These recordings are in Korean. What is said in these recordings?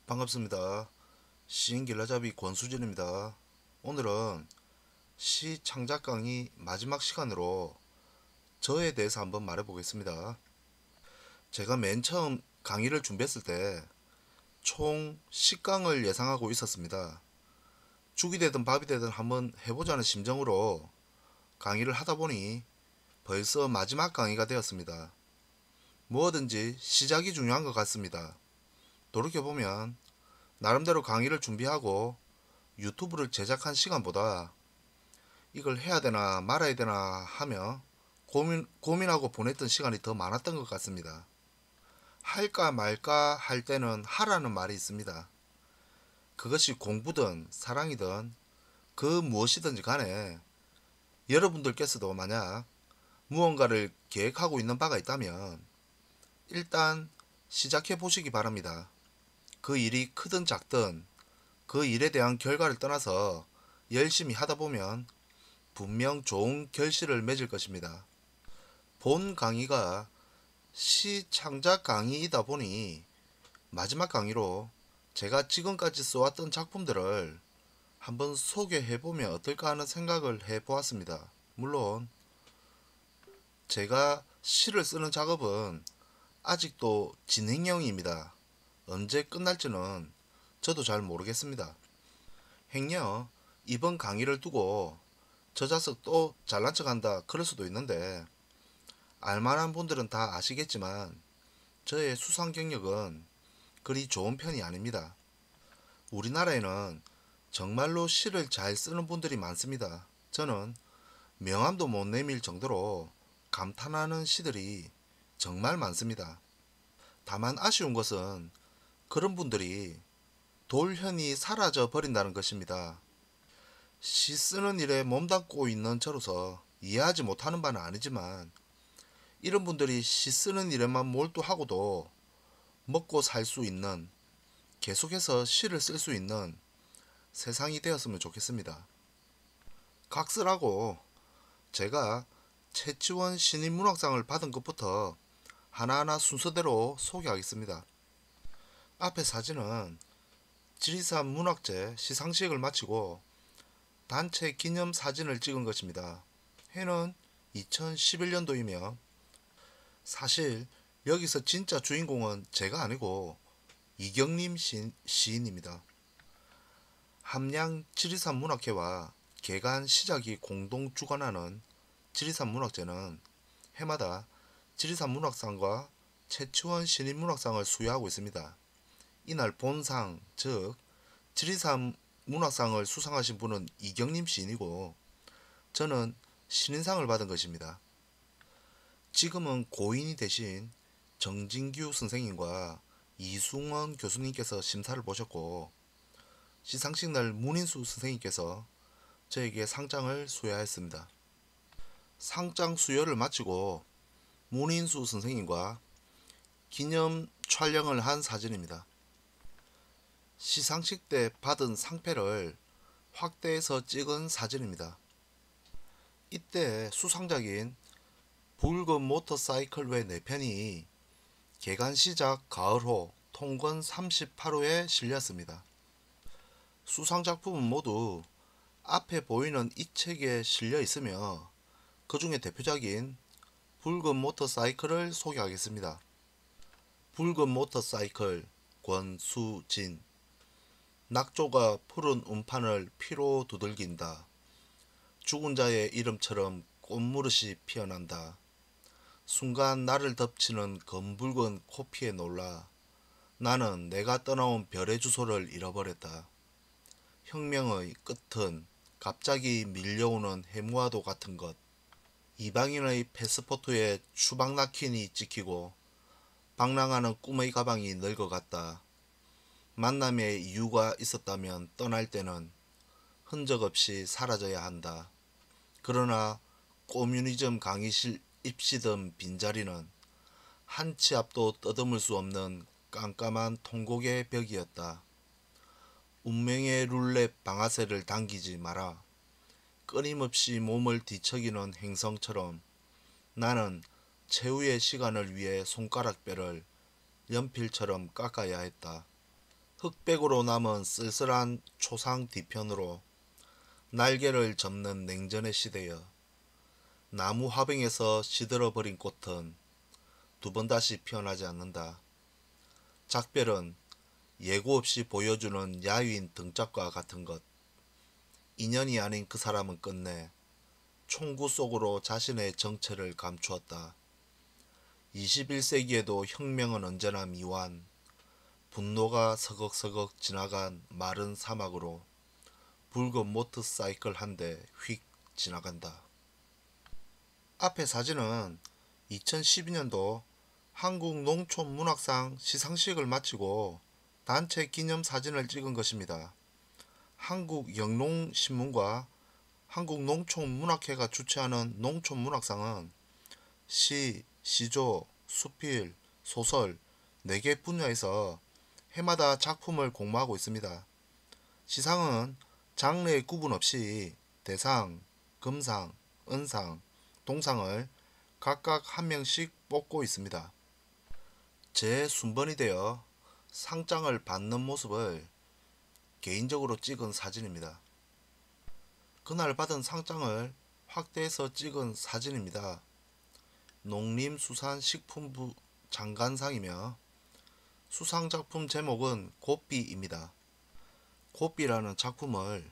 반갑습니다. 시인 길라잡이 권수진입니다. 오늘은 시 창작 강의 마지막 시간으로 저에 대해서 한번 말해 보겠습니다. 제가 맨 처음 강의를 준비했을 때 총 10강을 예상하고 있었습니다. 죽이 되든 밥이 되든 한번 해보자는 심정으로 강의를 하다 보니 벌써 마지막 강의가 되었습니다. 뭐든지 시작이 중요한 것 같습니다. 돌이켜보면 나름대로 강의를 준비하고 유튜브를 제작한 시간보다 이걸 해야 되나 말아야 되나 하며 고민하고 보냈던 시간이 더 많았던 것 같습니다. 할까 말까 할 때는 하라는 말이 있습니다. 그것이 공부든 사랑이든 그 무엇이든지 간에 여러분들께서도 만약 무언가를 계획하고 있는 바가 있다면 일단 시작해 보시기 바랍니다. 그 일이 크든 작든 그 일에 대한 결과를 떠나서 열심히 하다 보면 분명 좋은 결실을 맺을 것입니다. 본 강의가 시 창작 강의이다 보니 마지막 강의로 제가 지금까지 써왔던 작품들을 한번 소개해보면 어떨까 하는 생각을 해보았습니다. 물론 제가 시를 쓰는 작업은 아직도 진행형입니다. 언제 끝날지는 저도 잘 모르겠습니다. 행여 이번 강의를 두고 저 자식 또 잘난 척한다 그럴 수도 있는데 알만한 분들은 다 아시겠지만 저의 수상 경력은 그리 좋은 편이 아닙니다. 우리나라에는 정말로 시를 잘 쓰는 분들이 많습니다. 저는 명함도 못 내밀 정도로 감탄하는 시들이 정말 많습니다. 다만 아쉬운 것은 그런 분들이 돌연히 사라져 버린다는 것입니다. 시 쓰는 일에 몸담고 있는 저로서 이해하지 못하는 바는 아니지만 이런 분들이 시 쓰는 일에만 몰두하고도 먹고 살 수 있는, 계속해서 시를 쓸 수 있는 세상이 되었으면 좋겠습니다. 각설하고 제가 최치원 신인문학상을 받은 것부터 하나하나 순서대로 소개하겠습니다. 앞에 사진은 지리산 문학제 시상식을 마치고 단체 기념 사진을 찍은 것입니다. 해는 2011년도이며 사실 여기서 진짜 주인공은 제가 아니고 이경림 시인입니다. 함양 지리산 문학회와 개간 시작이 공동 주관하는 지리산 문학제는 해마다 지리산 문학상과 최치원 신인문학상을 수여하고 있습니다. 이날 본상, 즉 지리산 문학상을 수상하신 분은 이경림 시인이고 저는 신인상을 받은 것입니다. 지금은 고인이 되신 정진규 선생님과 이승원 교수님께서 심사를 보셨고 시상식 날 문인수 선생님께서 저에게 상장을 수여하였습니다. 상장 수여를 마치고 문인수 선생님과 기념 촬영을 한 사진입니다. 시상식 때 받은 상패를 확대해서 찍은 사진입니다. 이때 수상작인 붉은 모터사이클 외 4편이 개간시작 가을호 통건 38호에 실렸습니다. 수상작품은 모두 앞에 보이는 이 책에 실려 있으며 그 중에 대표작인 붉은 모터사이클을 소개하겠습니다. 붉은 모터사이클 권수진. 낙조가 푸른 운판을 피로 두들긴다. 죽은 자의 이름처럼 꽃무릇이 피어난다. 순간 나를 덮치는 검붉은 코피에 놀라 나는 내가 떠나온 별의 주소를 잃어버렸다. 혁명의 끝은 갑자기 밀려오는 해무와도 같은 것. 이방인의 패스포트에 추방 낙힌이 찍히고 방랑하는 꿈의 가방이 늙어갔다. 만남의 이유가 있었다면 떠날 때는 흔적 없이 사라져야 한다. 그러나 꼬뮤니즘 강의실 입시던 빈자리는 한 치 앞도 떠듬을 수 없는 깜깜한 통곡의 벽이었다. 운명의 룰렛 방아쇠를 당기지 마라. 끊임없이 몸을 뒤척이는 행성처럼 나는 최후의 시간을 위해 손가락뼈를 연필처럼 깎아야 했다. 흑백으로 남은 쓸쓸한 초상 뒤편으로 날개를 접는 냉전의 시대여 나무 화병에서 시들어버린 꽃은 두 번 다시 피어나지 않는다. 작별은 예고 없이 보여주는 야윈 등짝과 같은 것. 인연이 아닌 그 사람은 끝내 총구 속으로 자신의 정체를 감추었다. 21세기에도 혁명은 언제나 미완, 분노가 서걱서걱 지나간 마른 사막으로 붉은 모터사이클 한 대 휙 지나간다. 앞에 사진은 2012년도 한국농촌문학상 시상식을 마치고 단체 기념 사진을 찍은 것입니다. 한국영농신문과 한국농촌문학회가 주최하는 농촌문학상은 시, 시조, 수필, 소설 4개 분야에서 해마다 작품을 공모하고 있습니다. 시상은 장르의 구분 없이 대상, 금상, 은상, 동상을 각각 한 명씩 뽑고 있습니다. 제 순번이 되어 상장을 받는 모습을 개인적으로 찍은 사진입니다. 그날 받은 상장을 확대해서 찍은 사진입니다. 농림수산식품부 장관상이며 수상작품 제목은 고삐입니다. 고삐라는 작품을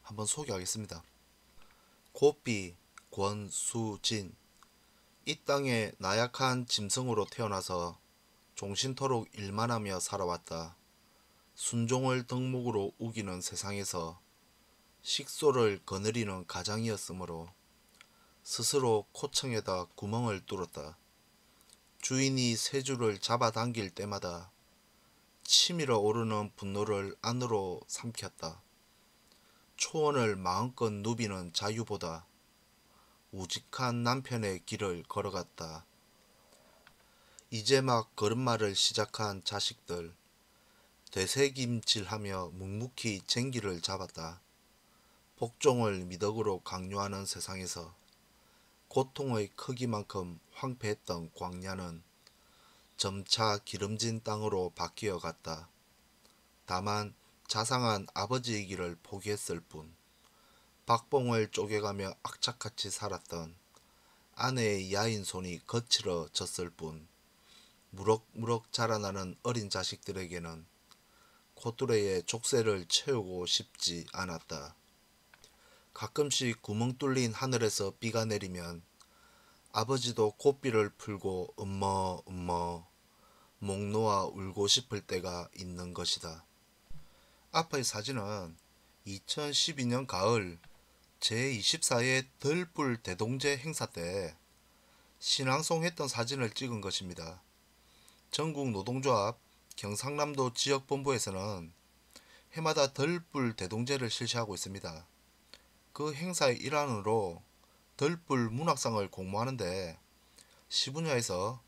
한번 소개하겠습니다. 고삐 권수진. 이 땅에 나약한 짐승으로 태어나서 종신토록 일만 하며 살아왔다. 순종을 덕목으로 우기는 세상에서 식소를 거느리는 가장이었으므로 스스로 코청에다 구멍을 뚫었다. 주인이 새줄을 잡아당길 때마다 치밀어 오르는 분노를 안으로 삼켰다. 초원을 마음껏 누비는 자유보다 우직한 남편의 길을 걸어갔다. 이제 막 걸음마를 시작한 자식들, 되새김질하며 묵묵히 쟁기를 잡았다. 복종을 미덕으로 강요하는 세상에서 고통의 크기만큼 황폐했던 광야는 점차 기름진 땅으로 바뀌어 갔다. 다만 자상한 아버지의 길을 포기했을 뿐 박봉을 쪼개가며 악착같이 살았던 아내의 야인 손이 거칠어졌을 뿐 무럭무럭 자라나는 어린 자식들에게는 콧뚜레에 족쇄를 채우고 싶지 않았다. 가끔씩 구멍 뚫린 하늘에서 비가 내리면 아버지도 고삐를 풀고 음머 목 놓아 울고 싶을 때가 있는 것이다. 앞의 사진은 2012년 가을 제24회 덜불 대동제 행사 때 신앙송했던 사진을 찍은 것입니다. 전국노동조합 경상남도 지역본부에서는 해마다 덜불 대동제를 실시하고 있습니다. 그 행사의 일환으로 덜불 문학상을 공모하는데 시분야에서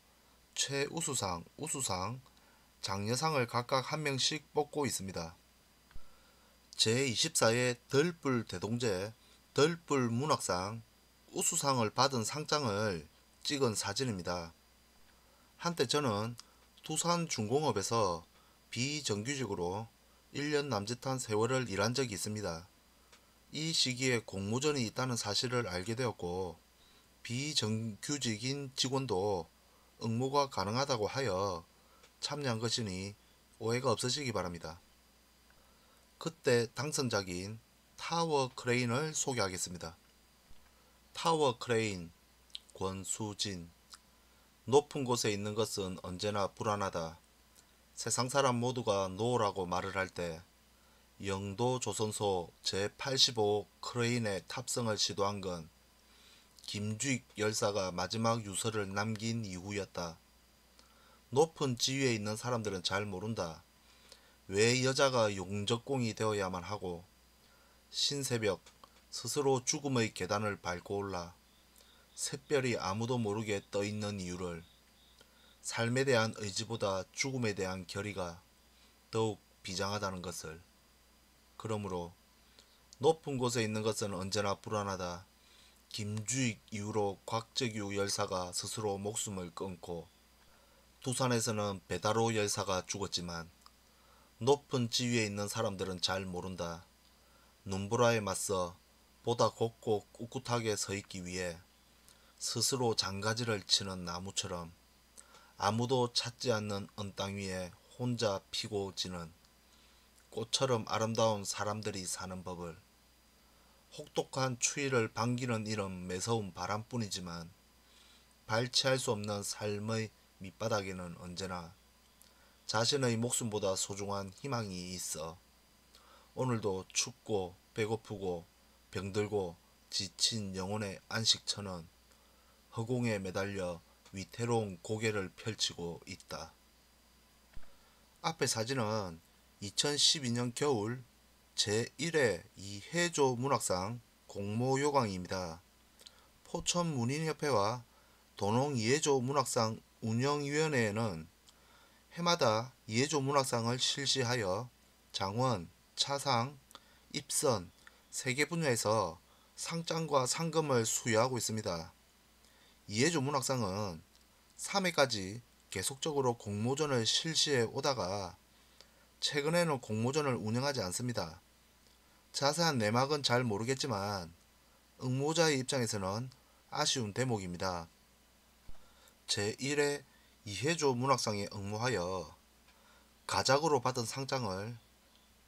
최우수상, 우수상, 장려상을 각각 한 명씩 뽑고 있습니다. 제24회 덜불 대동제 덜불 문학상 우수상을 받은 상장을 찍은 사진입니다. 한때 저는 두산중공업에서 비정규직으로 1년 남짓한 세월을 일한 적이 있습니다. 이 시기에 공모전이 있다는 사실을 알게 되었고 비정규직인 직원도 응모가 가능하다고 하여 참여한 것이니 오해가 없으시기 바랍니다. 그때 당선작인 타워 크레인을 소개하겠습니다. 타워 크레인 권수진. 높은 곳에 있는 것은 언제나 불안하다. 세상 사람 모두가 노라고 말을 할 때 영도조선소 제85 크레인의 탑승을 시도한 건 김주익 열사가 마지막 유서를 남긴 이후였다. 높은 지위에 있는 사람들은 잘 모른다. 왜 여자가 용적공이 되어야만 하고 신새벽 스스로 죽음의 계단을 밟고 올라 샛별이 아무도 모르게 떠있는 이유를. 삶에 대한 의지보다 죽음에 대한 결의가 더욱 비장하다는 것을. 그러므로 높은 곳에 있는 것은 언제나 불안하다. 김주익 이후로 곽적유 열사가 스스로 목숨을 끊고 두산에서는 배다로 열사가 죽었지만 높은 지위에 있는 사람들은 잘 모른다. 눈보라에 맞서 보다 곱고 꿋꿋하게 서 있기 위해 스스로 장가지를 치는 나무처럼 아무도 찾지 않는 언 땅 위에 혼자 피고 지는 꽃처럼 아름다운 사람들이 사는 법을, 혹독한 추위를 반기는 이런 매서운 바람뿐이지만 발치할 수 없는 삶의 밑바닥에는 언제나 자신의 목숨보다 소중한 희망이 있어. 오늘도 춥고 배고프고 병들고 지친 영혼의 안식처는 허공에 매달려 위태로운 고개를 펼치고 있다. 앞의 사진은 2012년 겨울 제1회 이혜조 문학상 공모요강입니다. 포천문인협회와 도농이혜조 문학상 운영위원회에는 해마다 이혜조 문학상을 실시하여 장원, 차상, 입선, 3개 분야에서 상장과 상금을 수여하고 있습니다. 이혜조 문학상은 3회까지 계속적으로 공모전을 실시해 오다가 최근에는 공모전을 운영하지 않습니다. 자세한 내막은 잘 모르겠지만 응모자의 입장에서는 아쉬운 대목입니다. 제1회 이혜조 문학상에 응모하여 가작으로 받은 상장을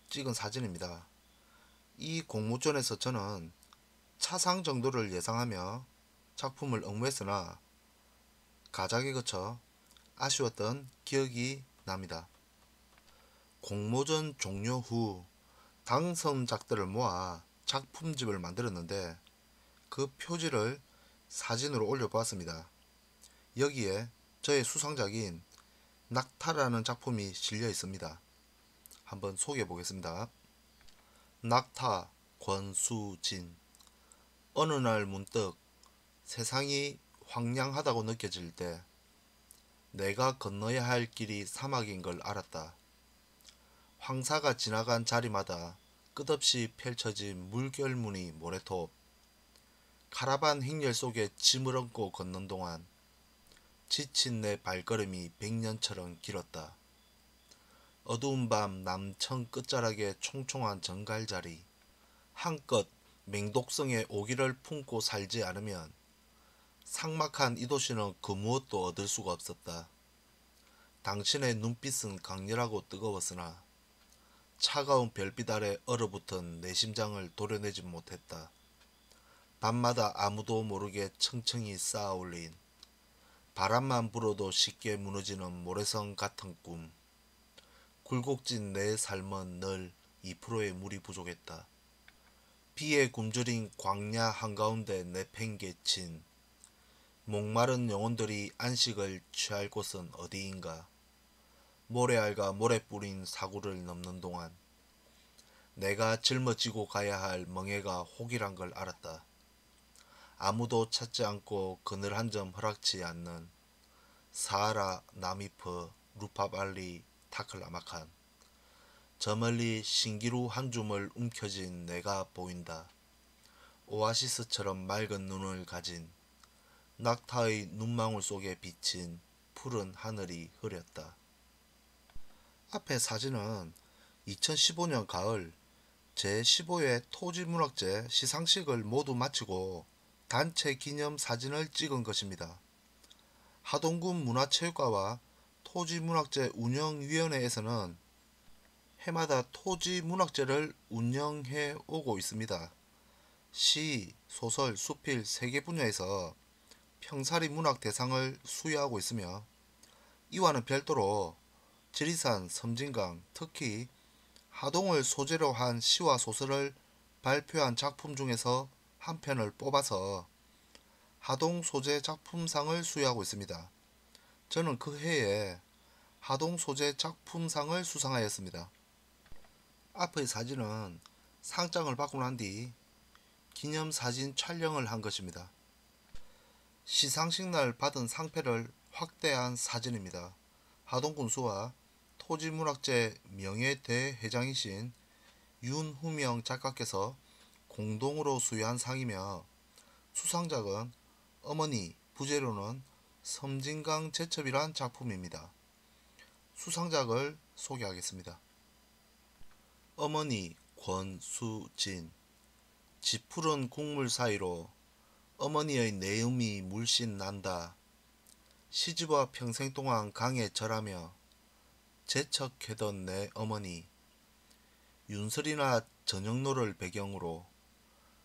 찍은 사진입니다. 이 공모전에서 저는 차상 정도를 예상하며 작품을 응모했으나 가작에 그쳐 아쉬웠던 기억이 납니다. 공모전 종료 후 당선작들을 모아 작품집을 만들었는데 그 표지를 사진으로 올려보았습니다. 여기에 저의 수상작인 낙타라는 작품이 실려 있습니다. 한번 소개해 보겠습니다. 낙타 권수진. 어느 날 문득 세상이 황량하다고 느껴질 때 내가 건너야 할 길이 사막인 걸 알았다. 황사가 지나간 자리마다 끝없이 펼쳐진 물결무늬 모래톱. 카라반 행렬 속에 짐을 얹고 걷는 동안 지친 내 발걸음이 100년처럼 길었다. 어두운 밤 남천 끝자락의 총총한 정갈자리. 한껏 맹독성의 오기를 품고 살지 않으면 삭막한 이 도시는 그 무엇도 얻을 수가 없었다. 당신의 눈빛은 강렬하고 뜨거웠으나 차가운 별빛 아래 얼어붙은 내 심장을 도려내지 못했다. 밤마다 아무도 모르게 층층이 쌓아올린 바람만 불어도 쉽게 무너지는 모래성 같은 꿈. 굴곡진 내 삶은 늘 2%의 물이 부족했다. 비에 굶주린 광야 한가운데 내팽개친 목마른 영혼들이 안식을 취할 곳은 어디인가. 모래알과 모래 뿌린 사구를 넘는 동안 내가 짊어지고 가야 할 멍해가 혹이란 걸 알았다. 아무도 찾지 않고 그늘 한 점 허락치 않는 사하라 나미프 루파발리 타클라마칸. 저 멀리 신기루 한 줌을 움켜쥔 내가 보인다. 오아시스처럼 맑은 눈을 가진 낙타의 눈망울 속에 비친 푸른 하늘이 흐렸다. 앞의 사진은 2015년 가을 제15회 토지문학제 시상식을 모두 마치고 단체 기념 사진을 찍은 것입니다. 하동군 문화체육과와 토지문학제 운영위원회에서는 해마다 토지문학제를 운영해 오고 있습니다. 시, 소설, 수필 3개 분야에서 평사리 문학 대상을 수여하고 있으며 이와는 별도로 지리산, 섬진강, 특히 하동을 소재로 한 시와 소설을 발표한 작품 중에서 한 편을 뽑아서 하동 소재 작품상을 수여하고 있습니다. 저는 그 해에 하동 소재 작품상을 수상하였습니다. 앞의 사진은 상장을 받고 난 뒤 기념사진 촬영을 한 것입니다. 시상식 날 받은 상패를 확대한 사진입니다. 하동군수와 토지문학재 명예대회장이신 윤후명 작가께서 공동으로 수여한 상이며 수상작은 어머니, 부제로는 섬진강 제첩이란 작품입니다. 수상작을 소개하겠습니다. 어머니 권수진. 짙푸른 국물 사이로 어머니의 내음이 물씬 난다. 시집와 평생 동안 강에 절하며 재척해던 내 어머니. 윤설이나 저녁로를 배경으로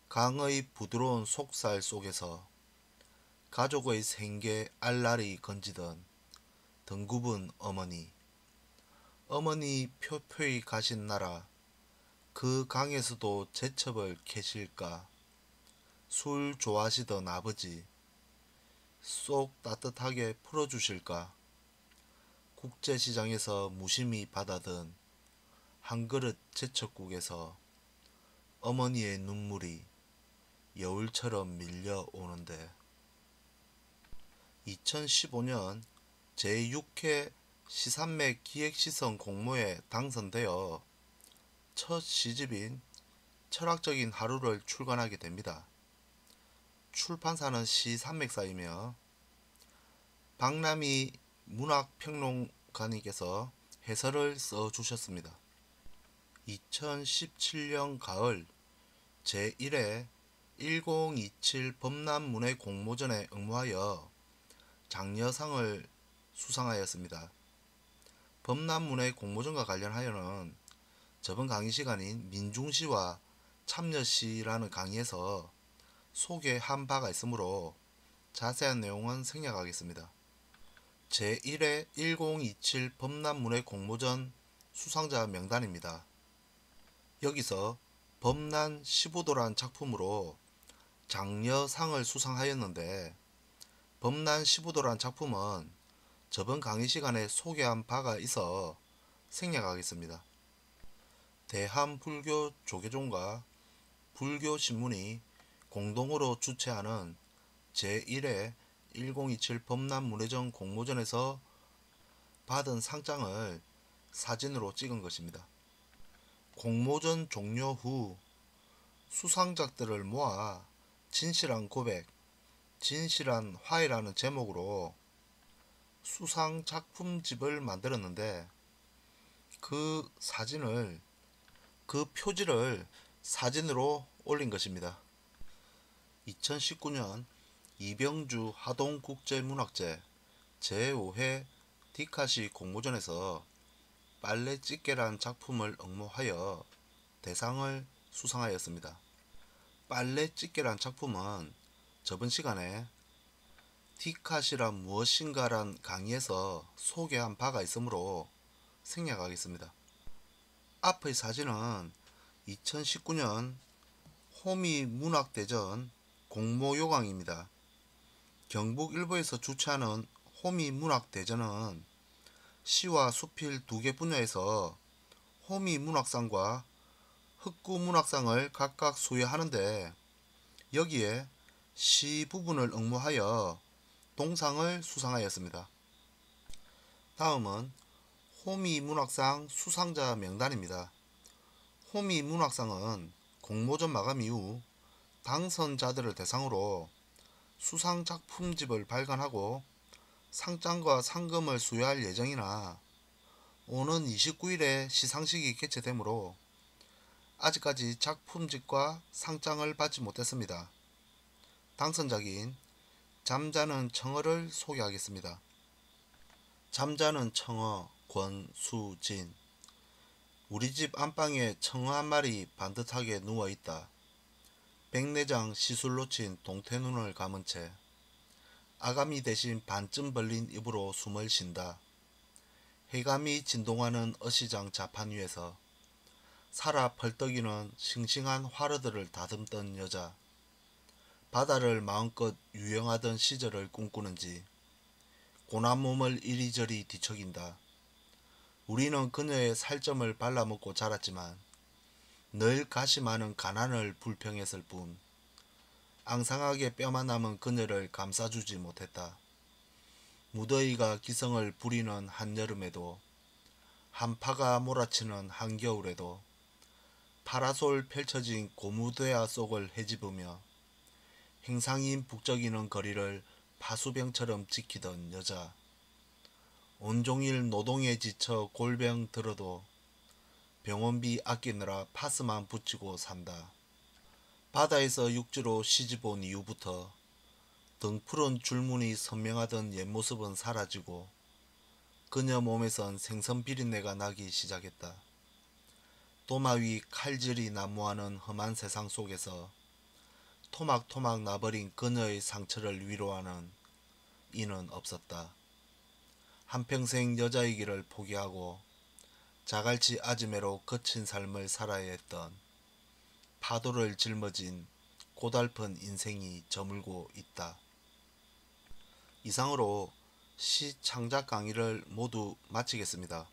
강의 부드러운 속살 속에서 가족의 생계 알알이 건지던 등굽은 어머니. 어머니 표표히 가신 나라 그 강에서도 제첩을 캐실까. 술 좋아하시던 아버지 쏙 따뜻하게 풀어주실까. 국제시장에서 무심히 받아든 한 그릇 제첩국에서 어머니의 눈물이 여울처럼 밀려오는데. 2015년 제6회 시산맥 기획시선 공모에 당선되어 첫 시집인 철학적인 하루를 출간하게 됩니다. 출판사는 시산맥사이며 박남희 문학평론가님께서 해설을 써주셨습니다. 2017년 가을 제1회 1027 범람문예 공모전에 응모하여 장려상을 수상하였습니다. 범람문예 공모전과 관련하여는 저번 강의 시간인 민중시와 참여시라는 강의에서 소개한 바가 있으므로 자세한 내용은 생략하겠습니다. 제1회 1027 범람문예 공모전 수상자 명단입니다. 여기서 범란 15도란 작품으로 장려상을 수상하였는데, 범란 15도란 작품은 저번 강의 시간에 소개한 바가 있어 생략하겠습니다. 대한불교조계종과 불교신문이 공동으로 주최하는 제1회 1027 범람문예전 공모전에서 받은 상장을 사진으로 찍은 것입니다. 공모전 종료 후 수상작들을 모아 진실한 고백, 진실한 화해라는 제목으로 수상 작품집을 만들었는데, 그 표지를 사진으로 올린 것입니다. 2019년 이병주 하동국제문학제 제5회 디카시 공모전에서 빨래집게란 작품을 응모하여 대상을 수상하였습니다. 빨래집게란 작품은 저번 시간에 디카시란 무엇인가란 강의에서 소개한 바가 있으므로 생략하겠습니다. 앞의 사진은 2019년 호미문학대전 공모요강입니다. 경북일보에서 주최하는 호미문학대전은 시와 수필 2개 분야에서 호미문학상과 흑구문학상을 각각 수여하는데, 여기에 시 부분을 응모하여 동상을 수상하였습니다. 다음은 호미문학상 수상자 명단입니다. 호미문학상은 공모전 마감 이후 당선자들을 대상으로 수상 작품집을 발간하고 상장과 상금을 수여할 예정이나, 오는 29일에 시상식이 개최되므로 아직까지 작품집과 상장을 받지 못했습니다. 당선작인 잠자는 청어를 소개하겠습니다. 잠자는 청어 권수진. 우리 집 안방에 청어 한 마리 반듯하게 누워있다. 백내장 시술 놓친 동태눈을 감은 채 아가미 대신 반쯤 벌린 입으로 숨을 쉰다. 해감이 진동하는 어시장 자판 위에서 살아 펄떡이는 싱싱한 화르들을 다듬던 여자. 바다를 마음껏 유영하던 시절을 꿈꾸는지 고난 몸을 이리저리 뒤척인다. 우리는 그녀의 살점을 발라먹고 자랐지만 늘 가시 많은 가난을 불평했을 뿐 앙상하게 뼈만 남은 그녀를 감싸주지 못했다. 무더위가 기성을 부리는 한여름에도, 한파가 몰아치는 한겨울에도 파라솔 펼쳐진 고무대야 속을 헤집으며 행상인 북적이는 거리를 파수병처럼 지키던 여자. 온종일 노동에 지쳐 골병 들어도 병원비 아끼느라 파스만 붙이고 산다. 바다에서 육지로 시집온 이후부터 등푸른 줄무늬 선명하던 옛모습은 사라지고 그녀 몸에선 생선 비린내가 나기 시작했다. 도마 위 칼질이 난무하는 험한 세상 속에서 토막토막 나버린 그녀의 상처를 위로하는 이는 없었다. 한평생 여자이기를 포기하고 자갈치 아지매로 거친 삶을 살아야 했던 파도를 짊어진 고달픈 인생이 저물고 있다. 이상으로 시 창작 강의를 모두 마치겠습니다.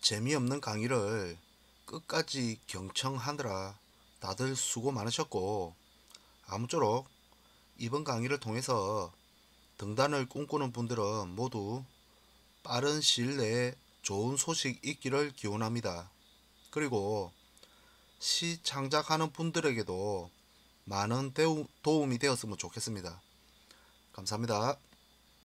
재미없는 강의를 끝까지 경청하느라 다들 수고 많으셨고, 아무쪼록 이번 강의를 통해서 등단을 꿈꾸는 분들은 모두 빠른 시일 내에 좋은 소식 있기를 기원합니다. 그리고 시 창작하는 분들에게도 많은 도움이 되었으면 좋겠습니다. 감사합니다.